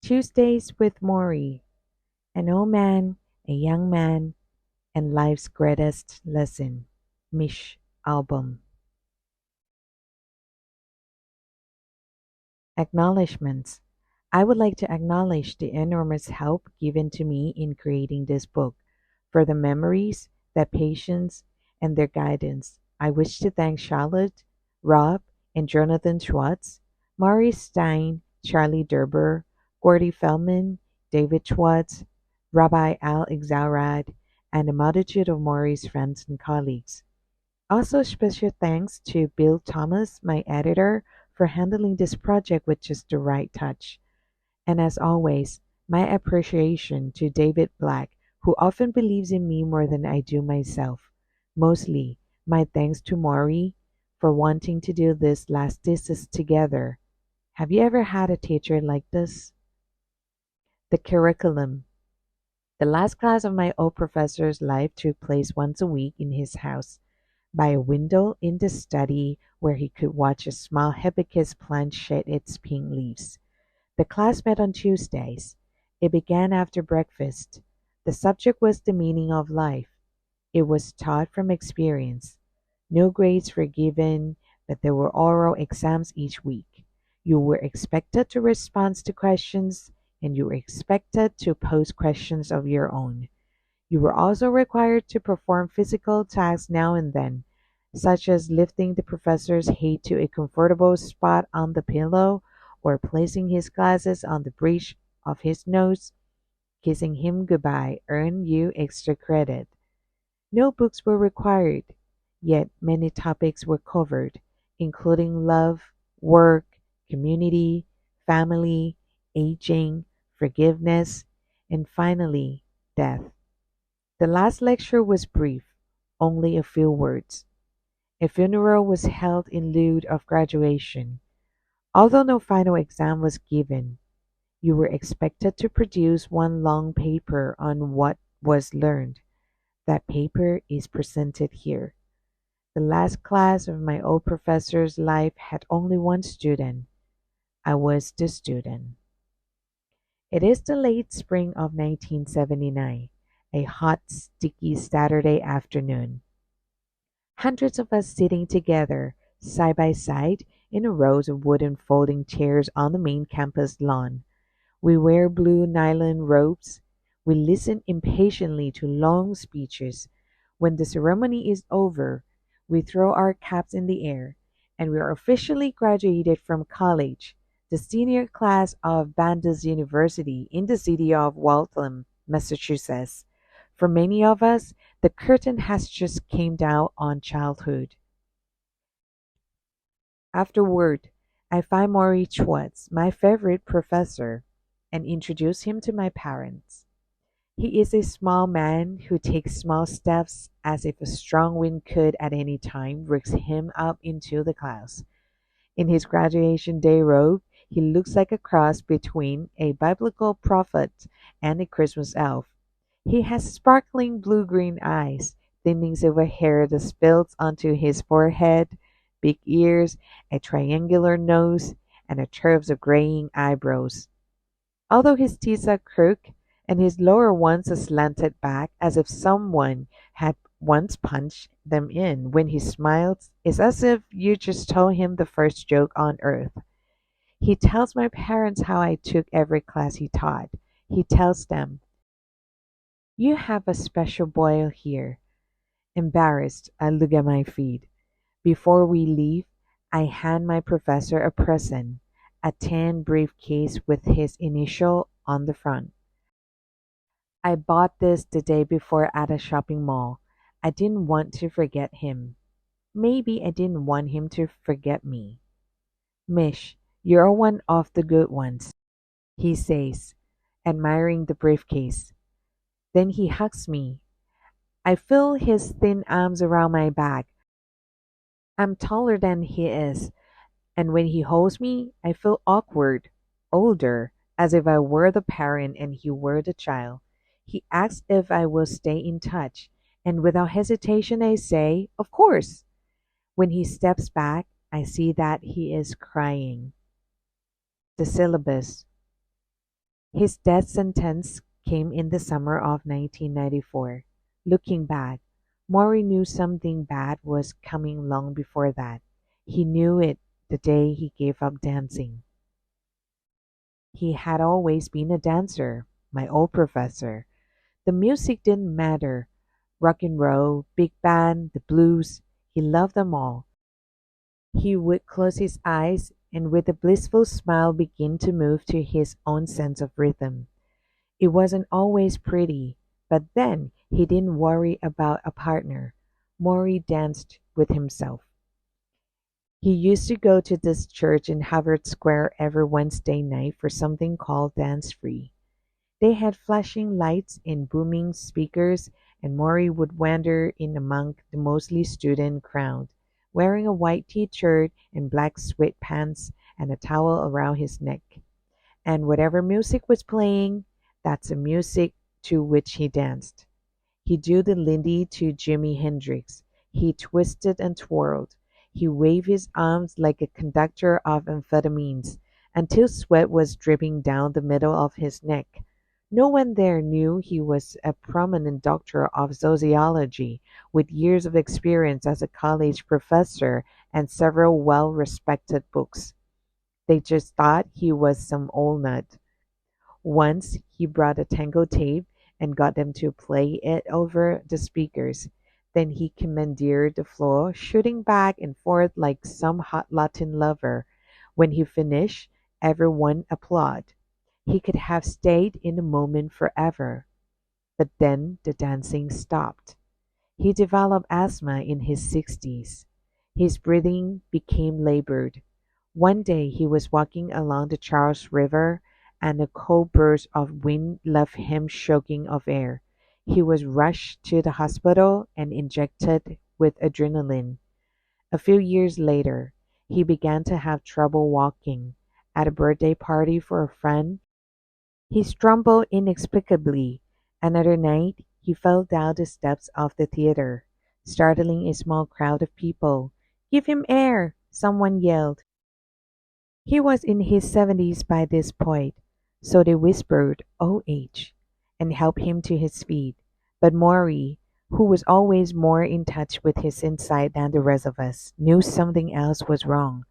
Tuesdays with Morrie, an old man, a young man, and life's greatest lesson. Mish album. Acknowledgements. I would like to acknowledge the enormous help given to me in creating this book. For the memories, their patience, and their guidance, I wish to thank Charlotte, Rob, and Jonathan Schwartz, Maury Stein, Charlie Derber, Gordy Feldman, David Schwartz, Rabbi Al Exaurad, and a multitude of Maury's friends and colleagues. Also, special thanks to Bill Thomas, my editor, for handling this project with just the right touch. And as always, my appreciation to David Black, who often believes in me more than I do myself. Mostly, my thanks to Maury for wanting to do this last thesis together. Have you ever had a teacher like this? The curriculum. The last class of my old professor's life took place once a week in his house, by a window in the study where he could watch a small hibiscus plant shed its pink leaves. The class met on Tuesdays. It began after breakfast. The subject was the meaning of life. It was taught from experience. No grades were given, but there were oral exams each week. You were expected to respond to questions, and you were expected to pose questions of your own. You were also required to perform physical tasks now and then, such as lifting the professor's head to a comfortable spot on the pillow or placing his glasses on the bridge of his nose. Kissing him goodbye earned you extra credit. No books were required, yet many topics were covered, including love, work, community, family, aging, forgiveness, and finally, death. The last lecture was brief, only a few words. A funeral was held in lieu of graduation. Although no final exam was given, you were expected to produce one long paper on what was learned. That paper is presented here. The last class of my old professor's life had only one student. I was the student. It is the late spring of 1979, a hot, sticky Saturday afternoon. Hundreds of us sitting together, side by side, in a rows of wooden folding chairs on the main campus lawn. We wear blue nylon robes. We listen impatiently to long speeches. When the ceremony is over, we throw our caps in the air, and we are officially graduated from college, the senior class of Bandas University in the city of Waltham, Massachusetts. For many of us, the curtain has just came down on childhood. Afterward, I find Morrie Schwartz, my favorite professor, and introduce him to my parents. He is a small man who takes small steps as if a strong wind could at any time risk him up into the clouds. In his graduation day robe, he looks like a cross between a biblical prophet and a Christmas elf. He has sparkling blue-green eyes, thinning silver hair that spills onto his forehead, big ears, a triangular nose, and a curves of graying eyebrows. Although his teeth are crooked and his lower ones are slanted back as if someone had once punched them in, when he smiles, it's as if you just told him the first joke on earth. He tells my parents how I took every class he taught. He tells them, "You have a special boy here." Embarrassed, I look at my feet. Before we leave, I hand my professor a present, a tan briefcase with his initial on the front. I bought this the day before at a shopping mall. I didn't want to forget him. Maybe I didn't want him to forget me. "Mish, you're one of the good ones," he says, admiring the briefcase. Then he hugs me. I feel his thin arms around my back. I'm taller than he is, and when he holds me, I feel awkward, older, as if I were the parent and he were the child. He asks if I will stay in touch, and without hesitation I say, "Of course." When he steps back, I see that he is crying. The syllabus. His death sentence came in the summer of 1994. Looking back, Morrie knew something bad was coming long before that. He knew it the day he gave up dancing. He had always been a dancer, my old professor. The music didn't matter. Rock and roll, big band, the blues, he loved them all. He would close his eyes and with a blissful smile begin to move to his own sense of rhythm. It wasn't always pretty, but then he didn't worry about a partner. Morrie danced with himself. He used to go to this church in Harvard Square every Wednesday night for something called Dance Free. They had flashing lights and booming speakers, and Morrie would wander in among the mostly student crowd, wearing a white t-shirt and black sweatpants and a towel around his neck. And whatever music was playing, that's the music to which he danced. He do the Lindy to Jimi Hendrix. He twisted and twirled. He waved his arms like a conductor of amphetamines until sweat was dripping down the middle of his neck. No one there knew he was a prominent doctor of sociology with years of experience as a college professor and several well-respected books. They just thought he was some old nut. Once he brought a tango tape and got them to play it over the speakers. Then he commandeered the floor, shooting back and forth like some hot Latin lover. When he finished, everyone applauded. He could have stayed in the moment forever. But then the dancing stopped. He developed asthma in his 60s. His breathing became labored. One day he was walking along the Charles River and a cold burst of wind left him choking of air. He was rushed to the hospital and injected with adrenaline. A few years later, he began to have trouble walking. At a birthday party for a friend, he stumbled inexplicably. Another night, he fell down the steps of the theater, startling a small crowd of people. "Give him air!" someone yelled. He was in his 70s by this point, so they whispered "OH" and helped him to his feet. But Morrie, who was always more in touch with his inside than the rest of us, knew something else was wrong.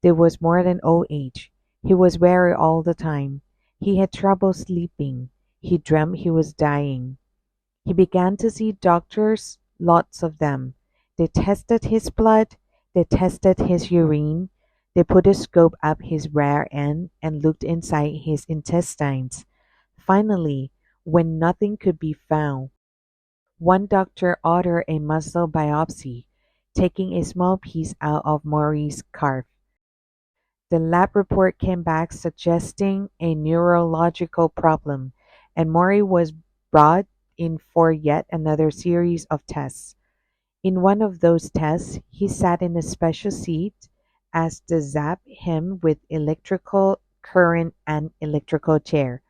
There was more than OH. He was weary all the time. He had trouble sleeping. He dreamt he was dying. He began to see doctors, lots of them. They tested his blood, they tested his urine, they put a scope up his rear end and looked inside his intestines. Finally, when nothing could be found, one doctor ordered a muscle biopsy, taking a small piece out of Morrie's calf. The lab report came back suggesting a neurological problem, and Morrie was brought in for yet another series of tests. In one of those tests, he sat in a special seat as the zapped him with electrical current and electrical chair.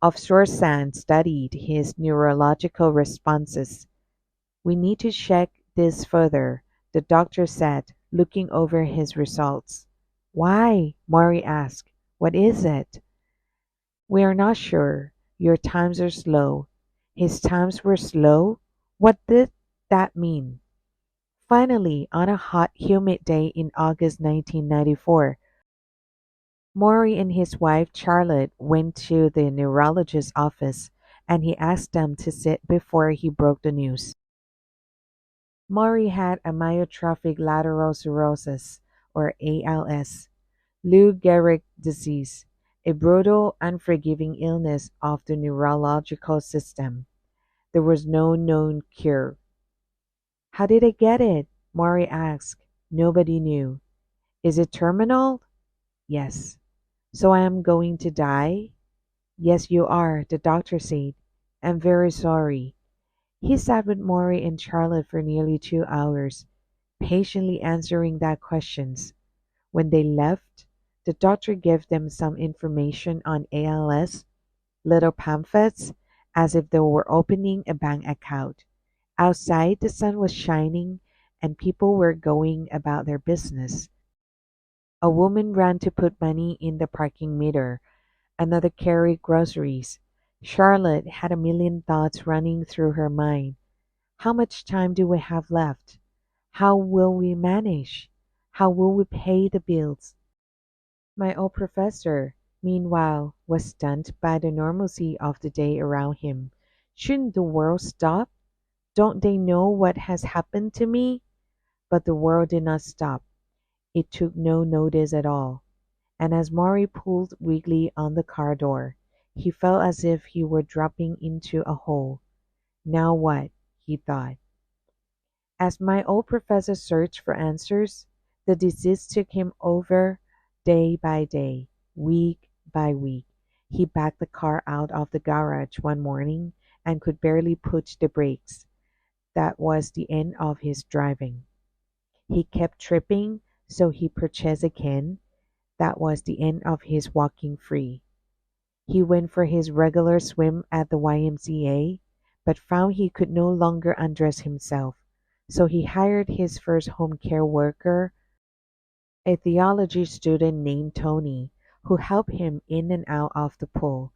Ofsorsan studied his neurological responses. "We need to check this further," the doctor said, looking over his results. "Why?" Morrie asked. "What is it?" "We are not sure. Your times are slow." His times were slow? What did that mean? Finally, on a hot, humid day in August 1994, Morrie and his wife Charlotte went to the neurologist's office, and he asked them to sit before he broke the news. Morrie had amyotrophic lateral sclerosis, or ALS, Lou Gehrig disease, a brutal, unforgiving illness of the neurological system. There was no known cure. "How did I get it?" Morrie asked. Nobody knew. "Is it terminal?" "Yes." "So I am going to die?" "Yes, you are," the doctor said. "I'm very sorry." He sat with Morrie and Charlotte for nearly 2 hours, patiently answering their questions. When they left, the doctor gave them some information on ALS, little pamphlets, as if they were opening a bank account. Outside, the sun was shining, and people were going about their business. A woman ran to put money in the parking meter. Another carried groceries. Charlotte had a million thoughts running through her mind. How much time do we have left? How will we manage? How will we pay the bills? My old professor, meanwhile, was stunned by the normalcy of the day around him. Shouldn't the world stop? Don't they know what has happened to me? But the world did not stop. It took no notice at all. And as Morrie pulled weakly on the car door, he felt as if he were dropping into a hole. Now what? He thought. As my old professor searched for answers, the disease took him over day by day, week by week. He backed the car out of the garage one morning and could barely push the brakes. That was the end of his driving. He kept tripping, so he purchased a cane. That was the end of his walking free. He went for his regular swim at the YMCA, but found he could no longer undress himself. So he hired his first home care worker, a theology student named Tony, who helped him in and out of the pool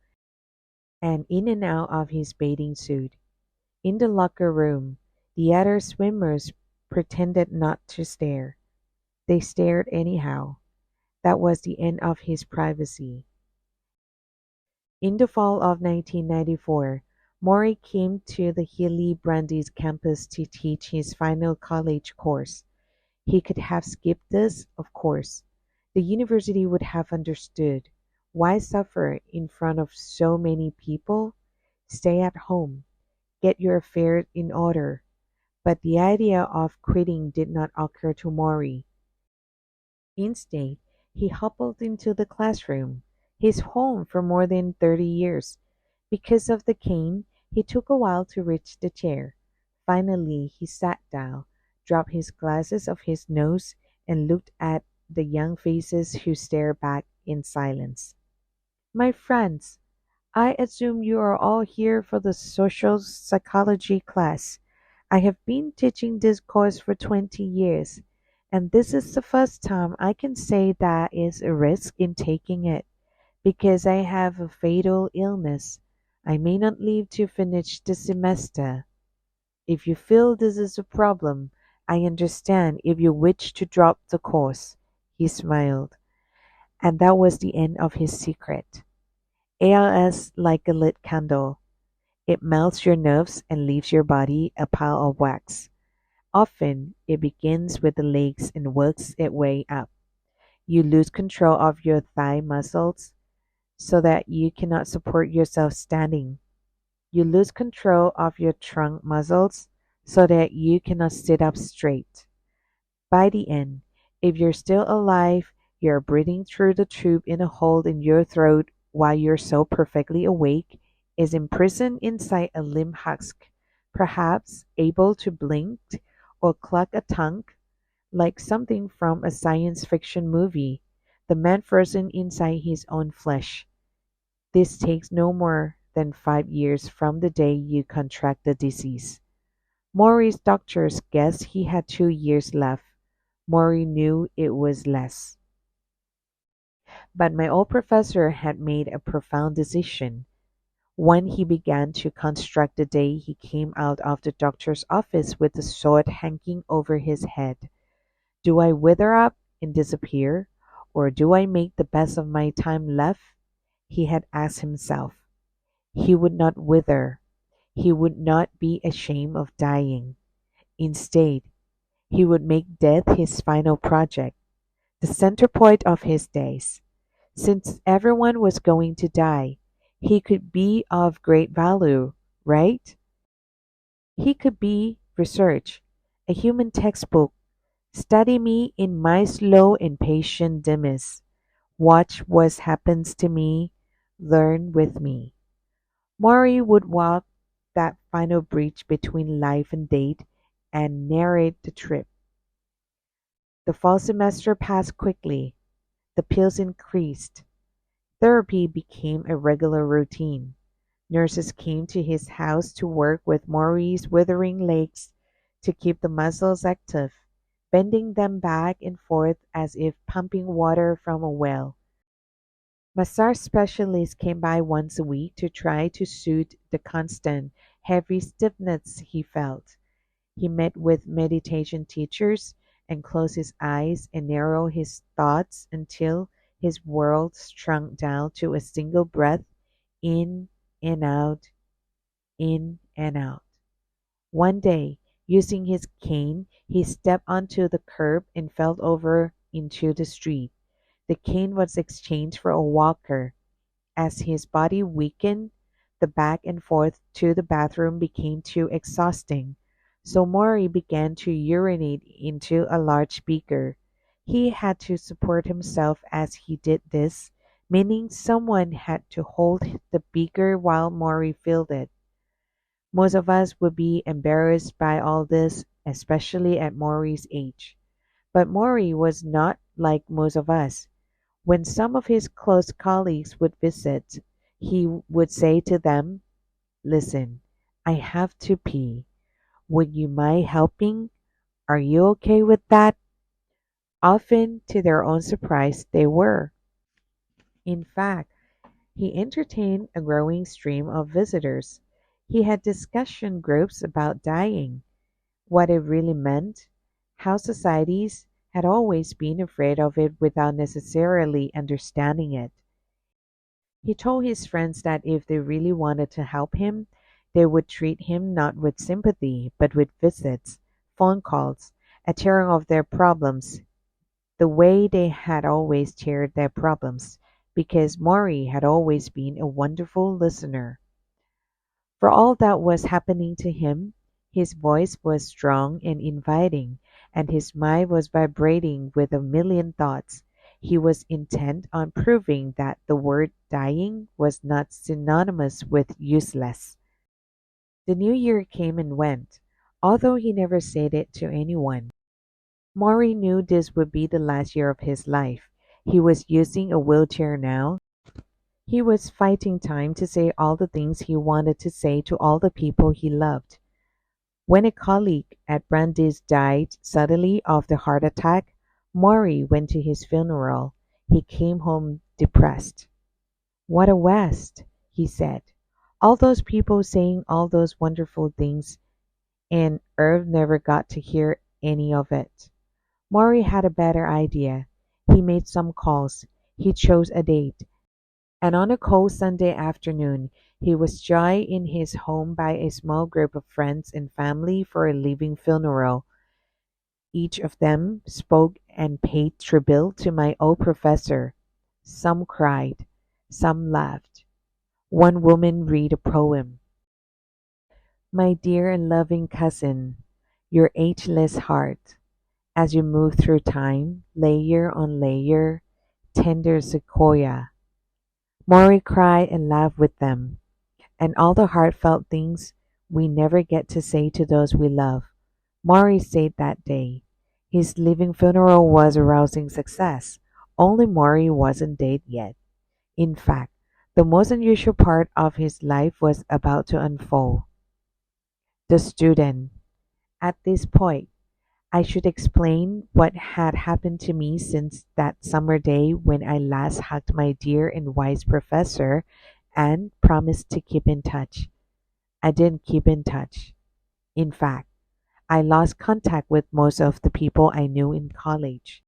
and in and out of his bathing suit. In the locker room, the other swimmers pretended not to stare. They stared anyhow. That was the end of his privacy. In the fall of 1994, Morrie came to the Healy Brandeis campus to teach his final college course. He could have skipped this, of course. The university would have understood. Why suffer in front of so many people? Stay at home. Get your affairs in order. But the idea of quitting did not occur to Morrie. Instead, he hobbled into the classroom, his home for more than 30 years. Because of the cane, he took a while to reach the chair. Finally, he sat down, dropped his glasses off his nose, and looked at the young faces who stared back in silence. My friends, I assume you are all here for the social psychology class. I have been teaching this course for 20 years, and this is the first time I can say there is a risk in taking it, because I have a fatal illness. I may not live to finish the semester. If you feel this is a problem, I understand if you wish to drop the course. He smiled, and that was the end of his secret. ALS like a lit candle. It melts your nerves and leaves your body a pile of wax. Often, it begins with the legs and works its way up. You lose control of your thigh muscles so that you cannot support yourself standing. You lose control of your trunk muscles so that you cannot sit up straight. By the end, if you're still alive, you're breathing through the tube in a hole in your throat while you're so perfectly awake, is imprisoned inside a limb husk, perhaps able to blink or cluck a tongue like something from a science fiction movie, the man frozen inside his own flesh. This takes no more than 5 years from the day you contract the disease. Morrie's doctors guessed he had 2 years left. Morrie knew it was less. But my old professor had made a profound decision. When he began to construct the day he came out of the doctor's office with the sword hanging over his head. Do I wither up and disappear, or do I make the best of my time left? He had asked himself. He would not wither. He would not be ashamed of dying. Instead, he would make death his final project, the center point of his days. Since everyone was going to die, he could be of great value, right? He could be research, a human textbook. Study me in my slow and patient demise. Watch what happens to me. Learn with me. Morrie would walk that final bridge between life and death and narrate the trip. The fall semester passed quickly. The pills increased. Therapy became a regular routine. Nurses came to his house to work with Morrie's withering legs to keep the muscles active, bending them back and forth as if pumping water from a well. Massage specialists came by once a week to try to soothe the constant, heavy stiffness he felt. He met with meditation teachers and closed his eyes and narrowed his thoughts until his world shrunk down to a single breath in and out, in and out. One day, using his cane, he stepped onto the curb and fell over into the street. The cane was exchanged for a walker. As his body weakened, the back and forth to the bathroom became too exhausting, so Morrie began to urinate into a large beaker. He had to support himself as he did this, meaning someone had to hold the beaker while Morrie filled it. Most of us would be embarrassed by all this, especially at Morrie's age. But Morrie was not like most of us. When some of his close colleagues would visit, he would say to them, "Listen, I have to pee. Would you mind helping? Are you okay with that?" Often, to their own surprise, they were. In fact, he entertained a growing stream of visitors. He had discussion groups about dying, what it really meant, how societies had always been afraid of it without necessarily understanding it. He told his friends that if they really wanted to help him, they would treat him not with sympathy, but with visits, phone calls, a tearing of their problems, the way they had always shared their problems, because Morrie had always been a wonderful listener. For all that was happening to him, his voice was strong and inviting, and his mind was vibrating with a million thoughts. He was intent on proving that the word dying was not synonymous with useless. The new year came and went, although he never said it to anyone. Maury knew this would be the last year of his life. He was using a wheelchair now. He was fighting time to say all the things he wanted to say to all the people he loved. When a colleague at Brandeis died suddenly of the heart attack, Maury went to his funeral. He came home depressed. "What a waste," he said. "All those people saying all those wonderful things, and Irv never got to hear any of it." Maury had a better idea. He made some calls. He chose a date. And on a cold Sunday afternoon, he was joined in his home by a small group of friends and family for a living funeral. Each of them spoke and paid tribute to my old professor. Some cried, some laughed. One woman read a poem. "My dear and loving cousin, your ageless heart, as you move through time, layer on layer, tender sequoia." Maury cried and laughed with them, and all the heartfelt things we never get to say to those we love. Maury said that day. His living funeral was a rousing success. Only Maury wasn't dead yet. In fact, the most unusual part of his life was about to unfold. The student. At this point, I should explain what had happened to me since that summer day when I last hugged my dear and wise professor and promised to keep in touch. I didn't keep in touch. In fact, I lost contact with most of the people I knew in college,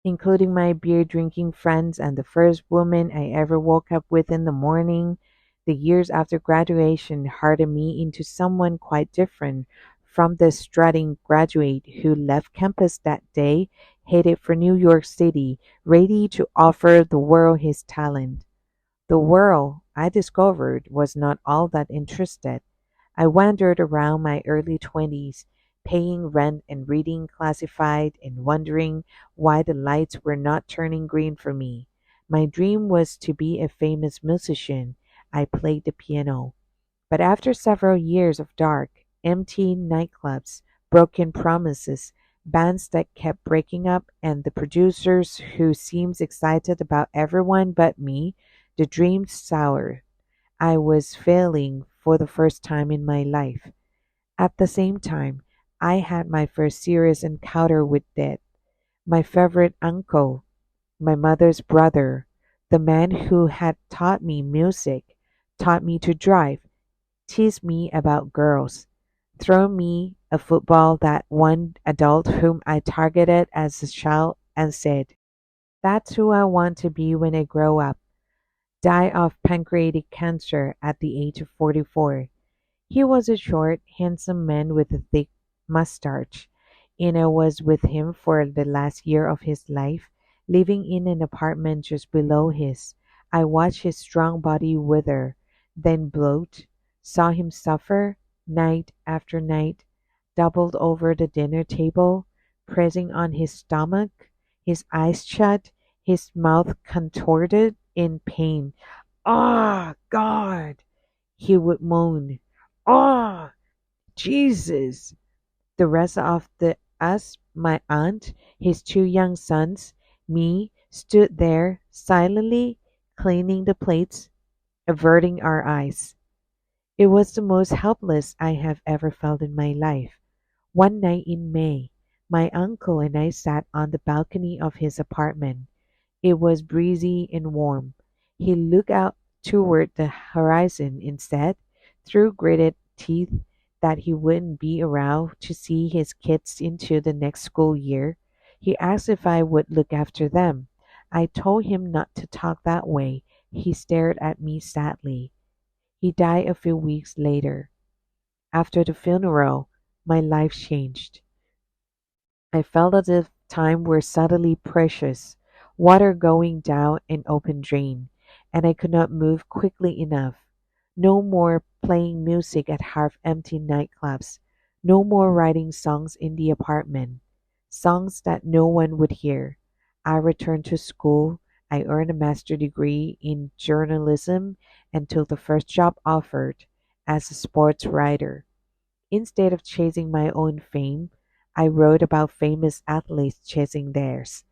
including my beer drinking friends and the first woman I ever woke up with in the morning. The years after graduation hardened me into someone quite different from the strutting graduate who left campus that day, headed for New York City, ready to offer the world his talent. The world, I discovered, was not all that interested. I wandered around my early 20s, paying rent and reading classified and wondering why the lights were not turning green for me. My dream was to be a famous musician. I played the piano. But after several years of dark, empty nightclubs, broken promises, bands that kept breaking up, and the producers who seemed excited about everyone but me, the dream soured. I was failing for the first time in my life. At the same time, I had my first serious encounter with death. My favorite uncle, my mother's brother, The man who had taught me music, taught me to drive, teased me about girls, thrown me a football, that one adult whom I targeted as a child and said, "That's who I want to be when I grow up." Die of pancreatic cancer at the age of 44. He was a short, handsome man with a thick mustache, and I was with him for the last year of his life, living in an apartment just below his. I watched his strong body wither, then bloat, saw him suffer, night after night, doubled over the dinner table, pressing on his stomach, his eyes shut, his mouth contorted in pain. "Ah, God!" he would moan. "Ah, Jesus!" The rest of the us, my aunt, his two young sons, me, stood there silently cleaning the plates, averting our eyes. It was the most helpless I have ever felt in my life. One night in May, my uncle and I sat on the balcony of his apartment. It was breezy and warm. He looked out toward the horizon and said, through gritted teeth, that he wouldn't be around to see his kids into the next school year. He asked if I would look after them. I told him not to talk that way. He stared at me sadly. He died a few weeks later. After the funeral, my life changed. I felt as if time were suddenly precious, water going down an open drain, and I could not move quickly enough. No more playing music at half empty nightclubs. No more writing songs in the apartment. Songs that no one would hear. I returned to school. I earned a master's degree in journalism and took the first job offered as a sports writer. Instead of chasing my own fame, I wrote about famous athletes chasing theirs.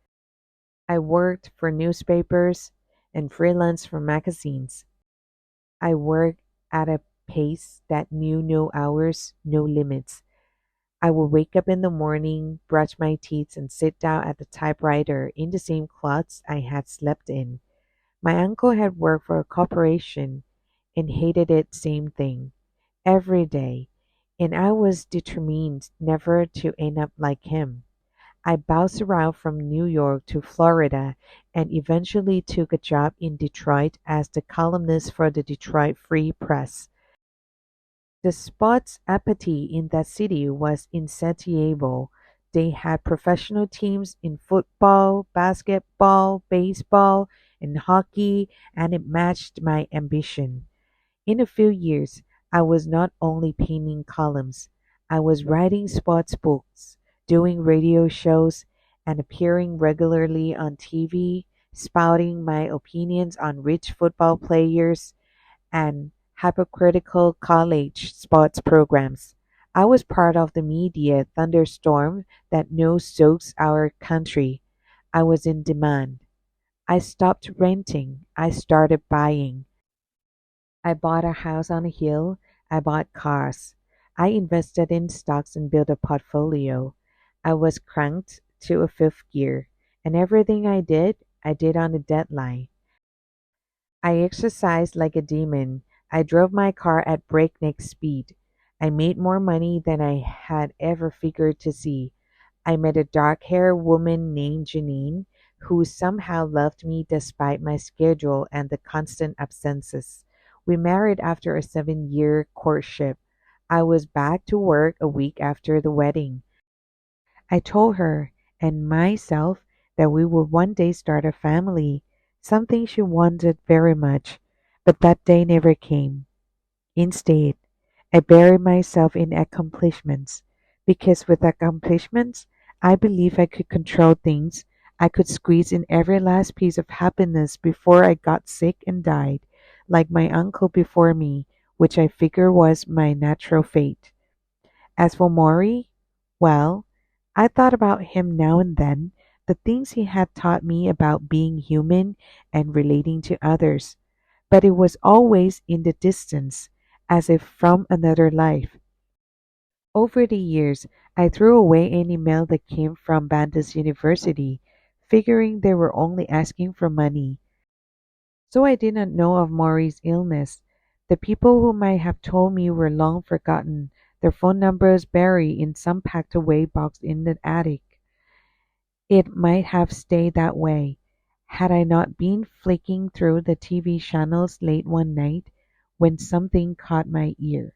I worked for newspapers and freelanced for magazines. I worked at a pace that knew no hours, no limits. I would wake up in the morning, brush my teeth, and sit down at the typewriter in the same clothes I had slept in. My uncle had worked for a corporation and hated it same thing every day, and I was determined never to end up like him. I bounced around from New York to Florida and eventually took a job in Detroit as the columnist for the Detroit Free Press. The sports appetite in that city was insatiable. They had professional teams in football, basketball, baseball, and hockey, and it matched my ambition. In a few years, I was not only painting columns, I was writing sports books, doing radio shows, and appearing regularly on TV, spouting my opinions on rich football players and hypocritical college sports programs. I was part of the media thunderstorm that now soaks our country. I was in demand. I stopped renting. I started buying. I bought a house on a hill. I bought cars. I invested in stocks and built a portfolio. I was cranked to a fifth gear, and everything I did on a deadline. I exercised like a demon. I drove my car at breakneck speed. I made more money than I had ever figured to see. I met a dark haired woman named Janine who somehow loved me despite my schedule and the constant absences. We married after a 7 year courtship. I was back to work a week after the wedding. I told her and myself that we would one day start a family, something she wanted very much, but that day never came. Instead, I buried myself in accomplishments, because with accomplishments, I believe I could control things. I could squeeze in every last piece of happiness before I got sick and died, like my uncle before me, which I figure was my natural fate. As for Morrie, well, I thought about him now and then, the things he had taught me about being human and relating to others, but it was always in the distance, as if from another life. Over the years, I threw away any mail that came from Bandas University, figuring they were only asking for money. So I did not know of Morrie's illness. The people who might have told me were long forgotten, their phone numbers buried in some packed away box in the attic. It might have stayed that way, had I not been flicking through the TV channels late one night when something caught my ear.